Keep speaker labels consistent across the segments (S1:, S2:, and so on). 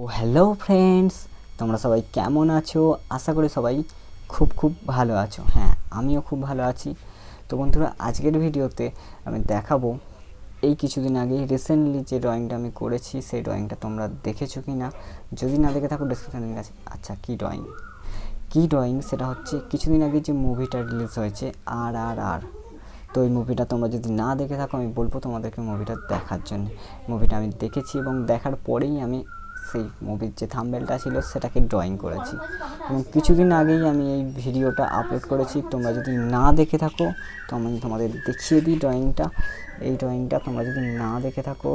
S1: ও hello friends, তোমরা সবাই কেমন আছো? আশা করি সবাই খুব ভালো আছো। হ্যাঁ, আমিও খুব ভালো আছি। তো বন্ধুরা, আজকের ভিডিওতে আমি দেখাবো এই কিছুদিন আগে রিসেন্টলি যে ড্রয়িংটা আমি করেছি, সেই ড্রয়িংটা তোমরা দেখেছো কি না। যদি না দেখে থাকো ডেসক্রিপশনে লিঙ্ক আছে। আচ্ছা, কী ড্রয়িং সেটা হচ্ছে কিছুদিন আগে যে মুভিটা রিলিজ হয়েছে আর। তো এই মুভিটা তোমরা যদি না দেখে থাকো, আমি বলবো তোমাদেরকে মুভিটা দেখার জন্য। মুভিটা আমি দেখেছি এবং দেখার পরেই আমি সেই মুভির যে থাম্বনেলটা ছিল সেটাকে ড্রয়িং করেছি এবং কিছুদিন আগেই আমি এই ভিডিওটা আপলোড করেছি। তোমরা যদি না দেখে থাকো তো আমি তোমাদের দেখিয়ে দিই ড্রয়িংটা। এই ড্রয়িংটা তোমরা যদি না দেখে থাকো,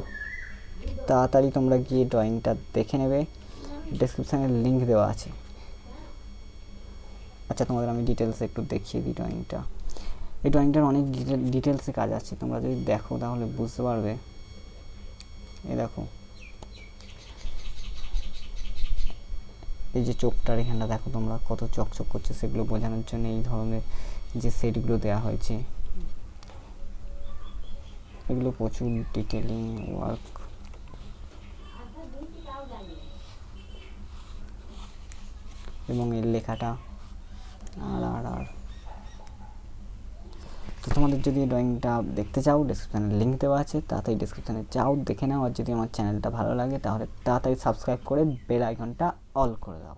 S1: তাড়াতাড়ি তোমরা গিয়ে ড্রয়িংটা দেখে নেবে, ডেসক্রিপশানে লিঙ্ক দেওয়া আছে। আচ্ছা, তোমাদের আমি ডিটেলসে একটু দেখিয়ে দিই ড্রয়িংটা। এই ড্রয়িংটার অনেক ডিটেলসে কাজ আছে, তোমরা যদি দেখো তাহলে বুঝতে পারবে। এই দেখো, এই যে চোখটার এখানটা দেখো তোমরা কত চকচক করছে, সেগুলো বোঝানোর জন্য এই ধরনের যে সেটগুলো দেওয়া হয়েছে। এগুলো প্রচুর ডিটেলিং ওয়ার্ক। এবং এর লেখাটা আর তো তোমাদের যদি এই ড্রয়িংটা দেখতে চাও, ডেসক্রিপশানে লিঙ্ক দেওয়া আছে, তাড়াতাড়ি ডেসক্রিপশানে যাও, দেখে নাও। আর যদি আমার চ্যানেলটা ভালো লাগে তাহলে তাড়াতাড়ি সাবস্ক্রাইব করে বেল আইকনটা অল করে দাও।